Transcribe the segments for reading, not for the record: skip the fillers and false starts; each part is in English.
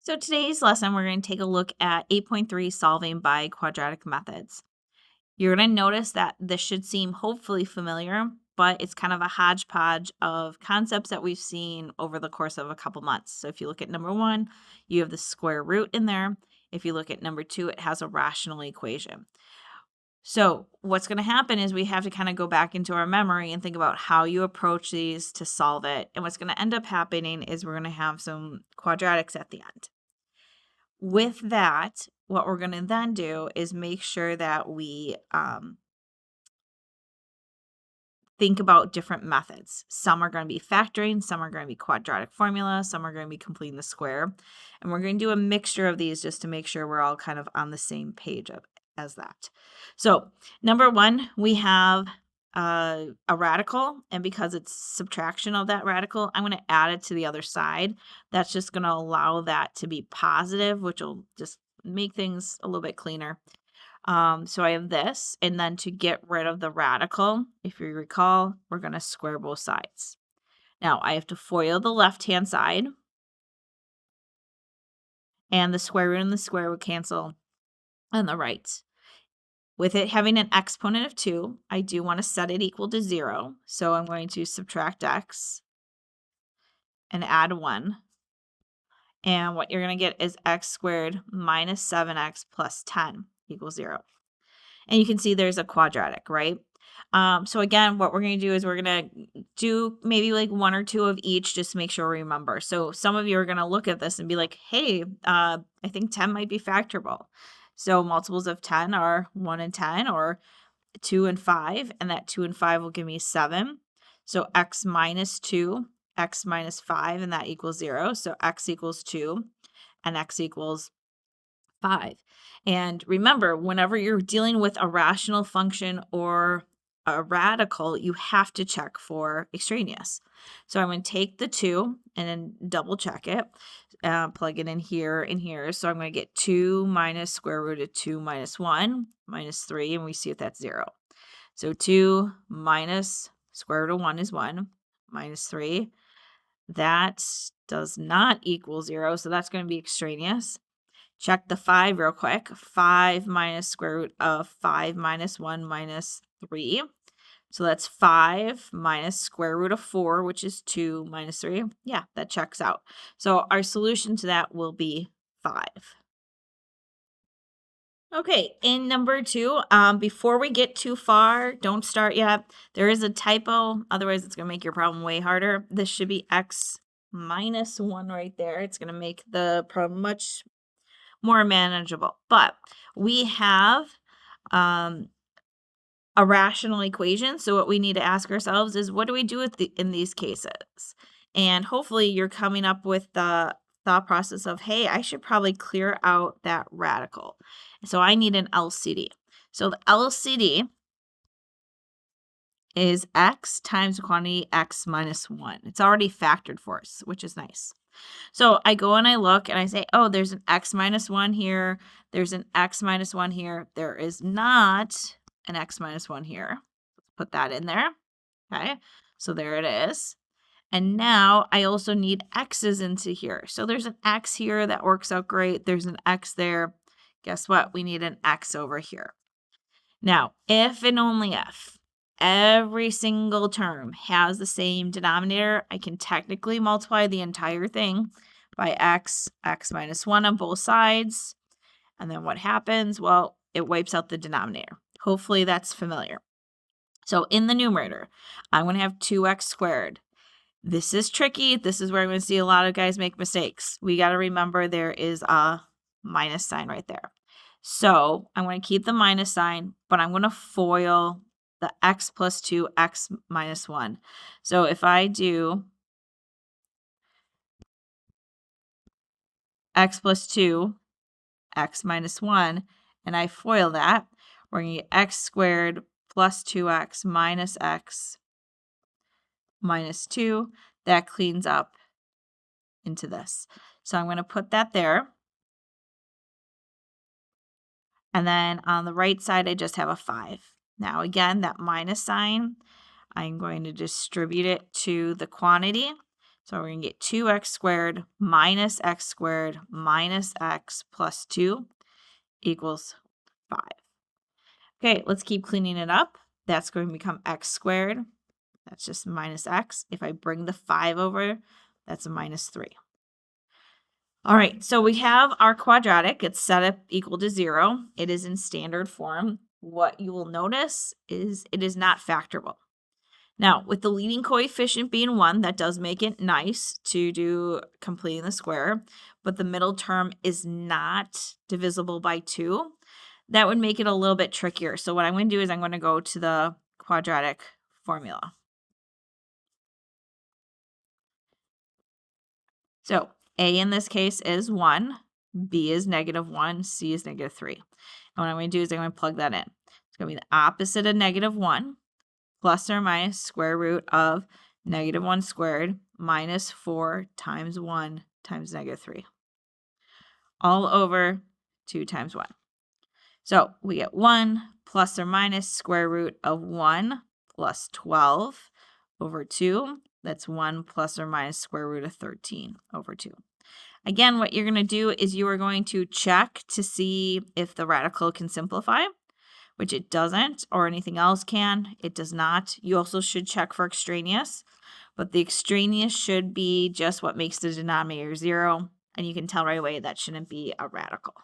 So today's lesson, we're going to take a look at 8.3 solving by quadratic methods. You're going to notice that this should seem hopefully familiar, but it's kind of a hodgepodge of concepts that we've seen over the course of a couple months. So if you look at number one, you have the square root in there. If you look at number two, it has a rational equation. So what's going to happen is we have to kind of go back into our memory and think about how you approach these to solve it. And what's going to end up happening is we're going to have some quadratics at the end. With that, what we're going to then do is make sure that we think about different methods. Some are going to be factoring, some are going to be quadratic formula, some are going to be completing the square. And we're going to do a mixture of these just to make sure we're all kind of on the same page as that. So number one, we have a radical, and because it's subtraction of that radical, I'm going to add it to the other side. That's just going to allow that to be positive, which will just make things a little bit cleaner. So I have this, and then to get rid of the radical, if you recall, we're going to square both sides. Now I have to FOIL the left-hand side, and the square root and the square would cancel on the right. With it having an exponent of 2, I do want to set it equal to 0. So I'm going to subtract x and add 1. And what you're going to get is x squared minus 7x plus 10 equals 0. And you can see there's a quadratic, right? So again, what we're going to do is we're going to do maybe like one or two of each just to make sure we remember. So some of you are going to look at this and be like, hey, I think 10 might be factorable. So multiples of 10 are 1 and 10, or 2 and 5, and that 2 and 5 will give me 7. So x minus 2, x minus 5, and that equals 0. So x equals 2, and x equals 5. And remember, whenever you're dealing with a rational function or a radical, you have to check for extraneous. So I'm going to take the 2 and then double check it, plug it in here and here. So I'm going to get 2 minus square root of 2 minus 1 minus 3, and we see if that's 0. So 2 minus square root of 1 is 1 minus 3. That does not equal 0, so that's going to be extraneous. Check the 5 real quick. 5 minus square root of 5 minus 1 minus 3. So that's 5 minus square root of 4, which is 2 minus 3. Yeah, that checks out. So our solution to that will be 5. Okay, in number 2, before we get too far, don't start yet. There is a typo, otherwise it's going to make your problem way harder. This should be x minus 1 right there. It's going to make the problem much more manageable. But we have a rational equation. So what we need to ask ourselves is, what do we do in these cases? And hopefully you're coming up with the thought process of, hey, I should probably clear out that radical. So I need an LCD. So the LCD is x times the quantity x minus 1. It's already factored for us, which is nice. So I go and I look and I say, oh, there's an x minus 1 here. There's an x minus 1 here. There is not an x minus 1 here. Put that in there. Okay, so there it is. And now I also need x's into here. So there's an x here. That works out great. There's an x there. Guess what? We need an x over here. Now, if and only if every single term has the same denominator, I can technically multiply the entire thing by x minus 1 on both sides. And then what happens? Well, it wipes out the denominator. Hopefully that's familiar. So in the numerator, I'm going to have 2x squared. This is tricky. This is where I'm going to see a lot of guys make mistakes. We got to remember there is a minus sign right there. So I'm going to keep the minus sign, but I'm going to FOIL the x plus 2, x minus 1. So if I do x plus 2, x minus 1, and I FOIL that, we're going to get x squared plus 2x minus x minus 2. That cleans up into this. So I'm going to put that there. And then on the right side, I just have a 5. Now again, that minus sign, I'm going to distribute it to the quantity. So we're going to get 2x squared minus x squared minus x plus 2 equals 5. Okay, let's keep cleaning it up. That's going to become x squared. That's just minus x. If I bring the 5 over, that's a minus 3. All right, so we have our quadratic. It's set up equal to 0. It is in standard form. What you will notice is it is not factorable. Now, with the leading coefficient being 1, that does make it nice to do completing the square, but the middle term is not divisible by 2. That would make it a little bit trickier. So what I'm going to do is I'm going to go to the quadratic formula. So A in this case is 1, B is -1, C is -3. And what I'm going to do is I'm going to plug that in. It's going to be the opposite of -1 plus or minus square root of -1 squared minus 4 times 1 times -3. All over 2 times 1. So we get 1 plus or minus square root of 1 plus 12 over 2. That's 1 plus or minus square root of 13 over 2. Again, what you're going to do is you are going to check to see if the radical can simplify, which it doesn't, or anything else can. It does not. You also should check for extraneous, but the extraneous should be just what makes the denominator 0, and you can tell right away that shouldn't be a radical.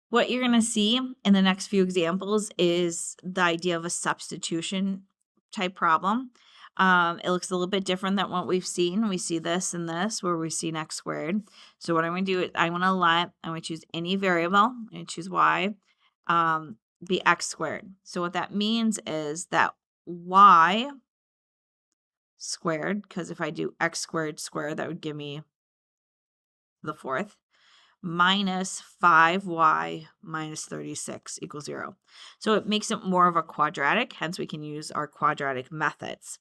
What you're going to see in the next few examples is the idea of a substitution type problem. It looks a little bit different than what we've seen. We see this and this where we've seen x squared. So what I'm going to do is I'm going to choose any variable. I'm going to choose y, be x squared. So what that means is that y squared, because if I do x squared squared, that would give me the fourth, minus 5y minus 36 equals 0. So it makes it more of a quadratic, hence we can use our quadratic methods.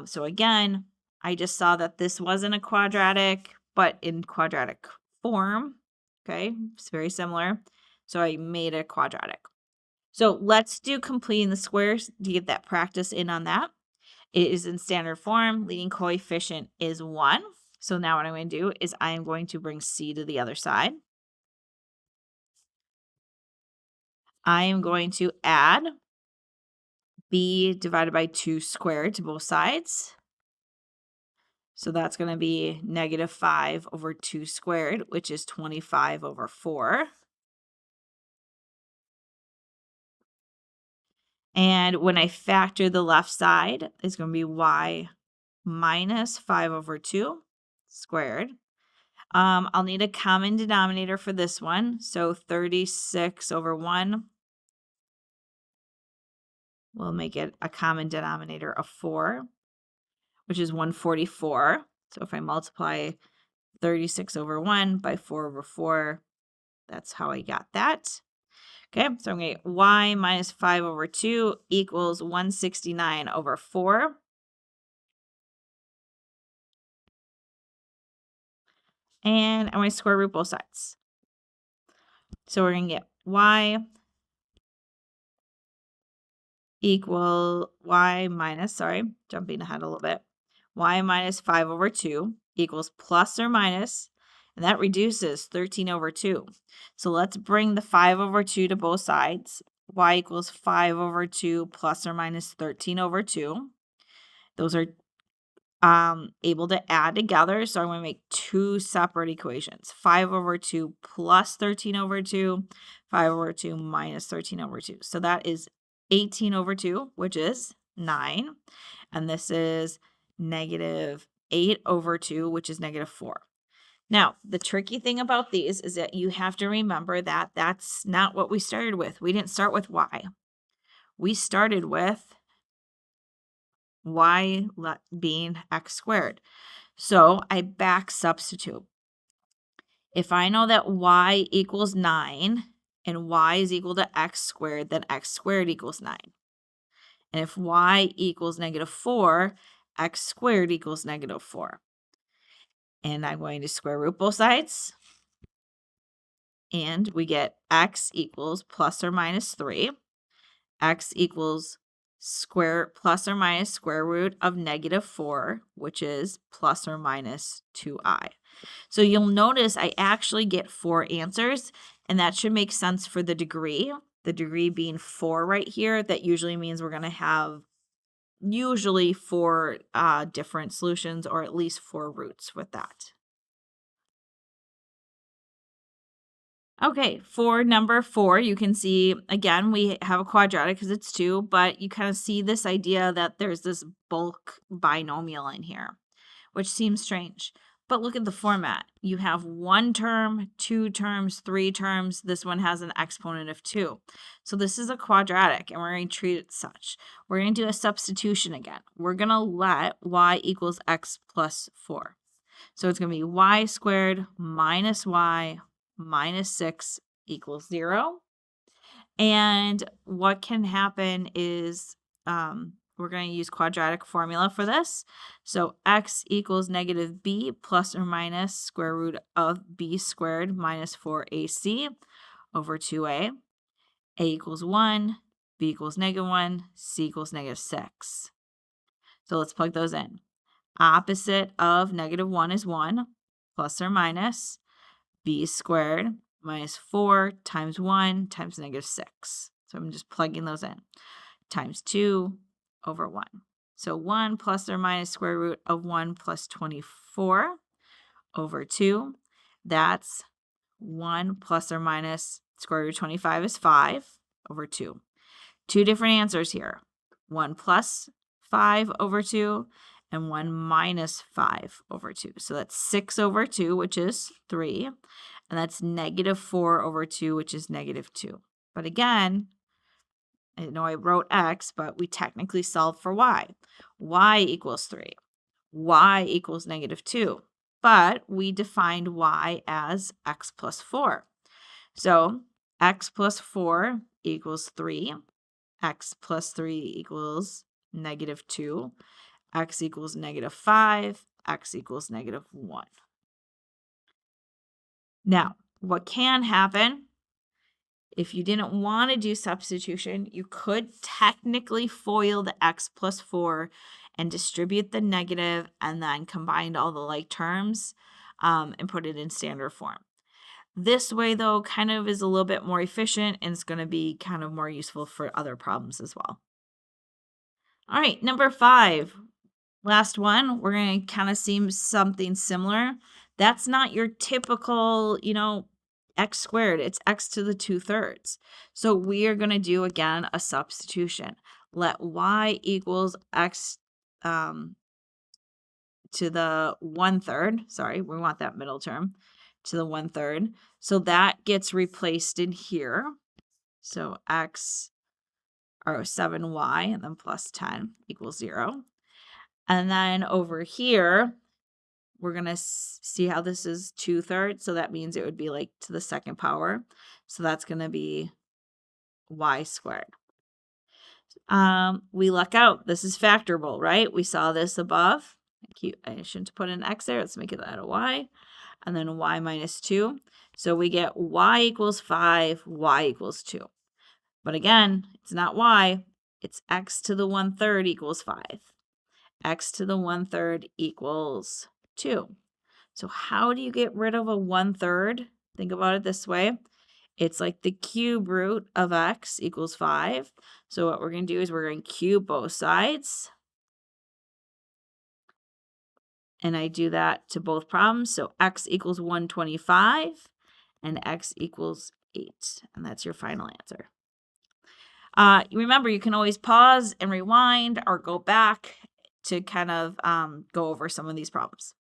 So again, I just saw that this wasn't a quadratic, but in quadratic form, okay, it's very similar. So I made a quadratic. So let's do completing the squares to get that practice in on that. It is in standard form. Leading coefficient is 1. So now what I'm going to do is I am going to bring C to the other side. I am going to add B divided by 2 squared to both sides. So that's going to be -5 over 2 squared, which is 25 over 4. And when I factor the left side, it's going to be y minus 5 over 2 squared. I'll need a common denominator for this one. So 36 over 1 will make it a common denominator of 4, which is 144. So if I multiply 36 over 1 by 4 over 4, that's how I got that. Okay, so I'm going to get y minus 5 over 2 equals 169 over 4. And I'm going to square root both sides. So we're going to get y equal y minus, jumping ahead a little bit, y minus 5 over 2 equals plus or minus, and that reduces 13 over 2. So let's bring the 5 over 2 to both sides. Y equals 5 over 2 plus or minus 13 over 2. Those are able to add together, so I'm going to make two separate equations. 5 over 2 plus 13 over 2, 5 over 2 minus 13 over 2. So that is 18 over 2, which is 9. And this is -8 over 2, which is -4. Now, the tricky thing about these is that you have to remember that that's not what we started with. We didn't start with y. We started with y being x squared. So I back substitute. If I know that y equals 9 and y is equal to x squared, then x squared equals 9. And if y equals -4, x squared equals -4. And I'm going to square root both sides. And we get x equals plus or minus 3. X equals plus or minus square root of -4, which is plus or minus 2i. So you'll notice I actually get 4 answers, and that should make sense for the degree. The degree being 4 right here, that usually means we're going to have usually 4 different solutions, or at least 4 roots with that. Okay, for number 4, you can see, again, we have a quadratic because it's 2, but you kind of see this idea that there's this bulk binomial in here, which seems strange. But look at the format. You have 1 term, 2 terms, 3 terms. This one has an exponent of 2. So this is a quadratic, and we're going to treat it such. We're going to do a substitution again. We're going to let y equals x plus 4. So it's going to be y squared minus y minus 6 equals 0. And what can happen is we're going to use quadratic formula for this. So x equals negative b plus or minus square root of b squared minus 4ac over 2a. A equals 1, b equals -1, c equals -6. So let's plug those in. Opposite of -1 is 1, plus or minus b squared minus 4 times 1 times -6. So I'm just plugging those in. Times 2 over 1. So 1 plus or minus square root of 1 plus 24 over 2. That's 1 plus or minus square root of 25 is 5 over 2. 2 different answers here. 1 plus 5 over 2 and 1 minus 5 over 2. So that's 6 over 2, which is 3. And that's -4 over 2, which is -2. But again, I know I wrote x, but we technically solved for y. Y equals 3. Y equals -2. But we defined y as x plus 4. So x plus 4 equals 3. X plus 3 equals -2. X equals -5. X equals -1. Now, what can happen if you didn't want to do substitution, you could technically FOIL the x plus 4 and distribute the negative and then combine all the like terms and put it in standard form. This way, though, kind of is a little bit more efficient, and it's going to be kind of more useful for other problems as well. All right, number 5. Last one, we're going to kind of see something similar. That's not your typical, x squared. It's x to the 2/3. So we are going to do, again, a substitution. Let y equals x to the 1/3. Sorry, we want that middle term to the 1/3. So that gets replaced in here. So x, or 7y, and then plus 10 equals 0. And then over here, we're going to see how this is 2/3. So that means it would be like to the second power. So that's going to be y squared. We luck out. This is factorable, right? We saw this above. I shouldn't put an x there. Let's make it out of y. And then y minus 2. So we get y equals 5, y equals 2. But again, it's not y. It's x to the 1/3 equals 5. X to the 1/3 equals 2. So how do you get rid of a 1/3? Think about it this way. It's like the cube root of x equals 5. So what we're going to do is we're going to cube both sides. And I do that to both problems. So x equals 125 and x equals 8. And that's your final answer. Remember, you can always pause and rewind or go back to kind of go over some of these problems.